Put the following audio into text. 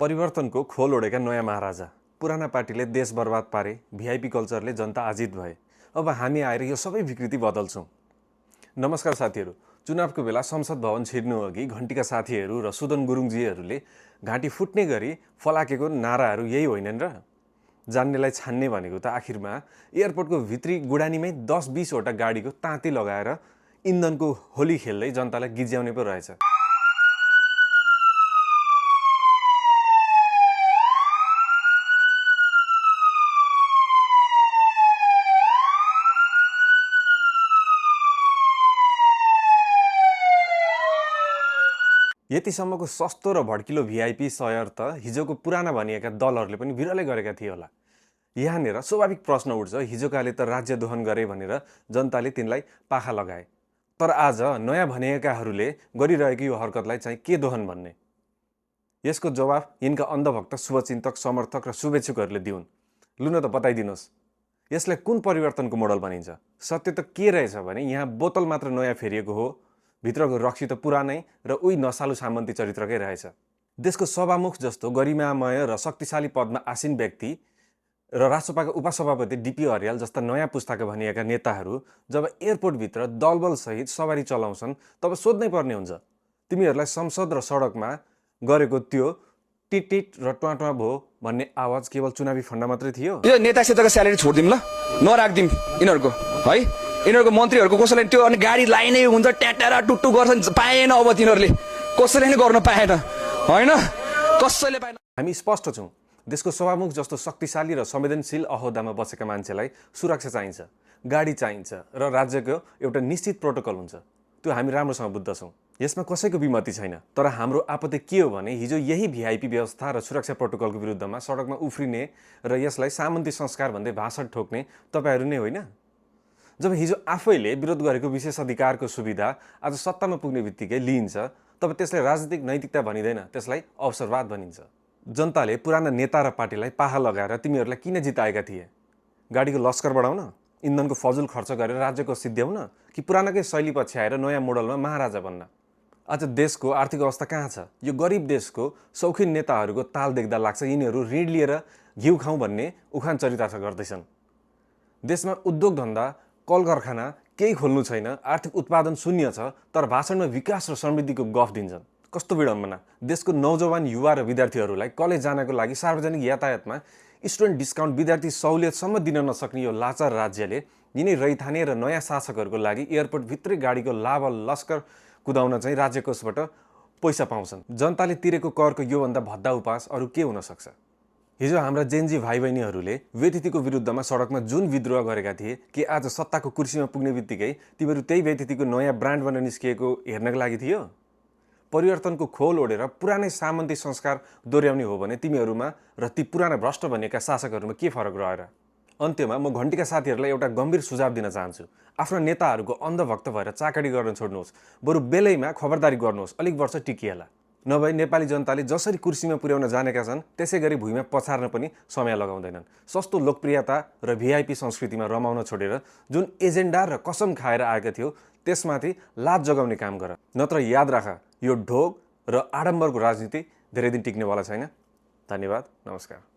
परिवर्तनको खोल ओढेका नयाँ महाराजा। पुराना पार्टीले देश बर्बाद पारे, भिआइपी कल्चरले जनता आजित भए। अब हामी आएर यो सबै विकृति बदल्छौँ। नमस्कार साथीहरू, चुनावको बेला संसद भवन छिर्नु अघि घन्टीका साथीहरू र सुदन गुरुङजीहरूले घाँटी फुट्ने गरी फलाकेको नाराहरू यही होइनन् र? जान्नेलाई छान्ने भनेको त आखिरमा एयरपोर्टको भित्री गुडानीमै 10-20 वटा गाडीको ताँती लगाएर इन्धनको होली खेल्दै जनतालाई गिज्याउने पो रहेछ। यतिसम्मको सस्तो र भड्किलो भिआइपी सहर त हिजोको पुराना भनिएका दलहरूले पनि विरलै गरेका थिए होला। यहाँनिर स्वाभाविक प्रश्न उठ्छ, हिजोकाले त राज्य दोहन गरे भनेर जनताले तिनलाई पाखा लगाए, तर आज नयाँ भनिएकाहरूले गरिरहेको यो हरकतलाई चाहिँ के दोहन भन्ने? यसको जवाफ यिनका अन्धभक्त, शुभचिन्तक, समर्थक र शुभेच्छुकहरूले दिउन्। लु न त बताइदिनुहोस्, यसलाई कुन परिवर्तनको मोडल भनिन्छ? सत्य त के रहेछ भने यहाँ बोतल मात्र नयाँ फेरिएको हो, भित्रको रक्सी त पुरानै र उही नसालु सामन्ती चरित्रकै रहेछ। देशको सभामुख जस्तो गरिमामय र शक्तिशाली पदमा आसीन व्यक्ति र राष्ट्रसभाका उपसभापति डिपी अर्याल जस्ता नयाँ पुस्ताका भनिएका नेताहरू जब एयरपोर्टभित्र दलबलसहित सवारी चलाउँछन् तब सोध्नै पर्ने हुन्छ, तिमीहरूलाई संसद र सडकमा गरेको त्यो टिट र ट्वाँ भो भन्ने आवाज केवल चुनावी फन्डा मात्रै थियो? यो नेता क्षेत्रको स्यालेरी छोडिदिउँ ल, नराख्दिउँ यिनीहरूको, है यिनीहरूको मन्त्रीहरूको कसैले त्यो अनि गाडी लाइनै हुन्छ, ट्याटारा टुट्टु गर्छन्, पाएन अब तिनीहरूले कसैले नै गर्न पाएन, होइन कसैले पाएन। हामी स्पष्ट छौँ, देशको सभामुख जस्तो शक्तिशाली र संवेदनशील अहोदामा बसेका मान्छेलाई सुरक्षा चाहिन्छ, गाडी चाहिन्छ र राज्यको एउटा निश्चित प्रोटोकल हुन्छ। त्यो हामी राम्रोसँग बुझ्दछौँ, यसमा कसैको विमति छैन। तर हाम्रो आपत्ति के हो भने हिजो यही भिआइपी व्यवस्था र सुरक्षा प्रोटोकलको विरुद्धमा सडकमा उफ्रिने र यसलाई सामन्ती संस्कार भन्दै भाषण ठोक्ने तपाईँहरू नै होइन? जब हिजो आफैले विरोध गरेको विशेषाधिकारको सुविधा आज सत्तामा पुग्ने बित्तिकै लिइन्छ, तब त्यसलाई राजनीतिक नैतिकता भनिँदैन, त्यसलाई अवसरवाद भनिन्छ। जनताले पुराना नेता र पार्टीलाई पाहा लगाएर तिमीहरूलाई किन जिताएका थिए? गाडीको लस्कर बढाउन, इन्धनको फजुल खर्च गरेर राज्यको सिद्ध्याउन, कि पुरानाकै शैली पछ्याएर नयाँ मोडलमा महाराजा बन्न? आज देशको आर्थिक अवस्था कहाँ छ? यो गरिब देशको शौखिन नेताहरूको ताल देख्दा लाग्छ यिनीहरू ऋण लिएर घिउ खाउँ भन्ने उखान चरितार्थ गर्दैछन्। देशमा उद्योग धन्दा, कल कारखाना केही खोल्नु छैन, आर्थिक उत्पादन शून्य छ, तर भाषणमा विकास र समृद्धिको गफ दिन्छन्। कस्तो विडम्बना! देशको नौजवान युवा र विद्यार्थीहरूलाई कलेज जानको लागि सार्वजनिक यातायातमा स्टुडेन्ट डिस्काउन्ट, विद्यार्थी सहुलियतसम्म दिन नसक्ने यो लाचार राज्यले यिनै रैथाने र नयाँ शासकहरूको लागि एयरपोर्टभित्रै गाडीको लाभ लस्कर कुदाउन चाहिँ राज्य कोषबाट पैसा पाउँछन्। जनताले तिरेको करको योभन्दा भद्दा उपास अरू के हुन सक्छ? हिजो हाम्रा जेनजी भाइ बहिनीहरूले व्यतिथिको विरुद्धमा सडकमा जुन विद्रोह गरेका थिए, कि आज सत्ताको कुर्सीमा पुग्ने बित्तिकै तिमीहरू त्यही व्यतिथिको नयाँ ब्रान्ड बनेर निस्किएको हेर्नको लागि थियो? परिवर्तनको खोल ओढेर पुरानै सामन्ती संस्कार दोहोऱ्याउने हो भने तिमीहरूमा र ती पुराना भ्रष्ट भनिएका शासकहरूमा के फरक रहेर? अन्त्यमा म घन्टीका साथीहरूलाई एउटा गम्भीर सुझाव दिन चाहन्छु। आफ्ना नेताहरूको अन्धभक्त भएर चाकडी गर्न छोड्नुहोस्, बरु बेलैमा खबरदारी गर्नुहोस्, अलिक वर्ष टिकिएला। नभए नेपाली जनताले जसरी कुर्सीमा पुर्याउन जानेका छन् त्यसै गरी भुइँमा पछार्न पनि समय लगाउँदैनन्। सस्तो लोकप्रियता र भिआइपी संस्कृतिमा रमाउन छोडेर जुन एजेन्डा र कसम खाएर आएका थियो त्यसमाथि लाज जगाउने काम गर, नत्र याद राख, यो ढोग र आडम्बरको राजनीति धेरै दिन टिक्नेवाला छैन। धन्यवाद, नमस्कार।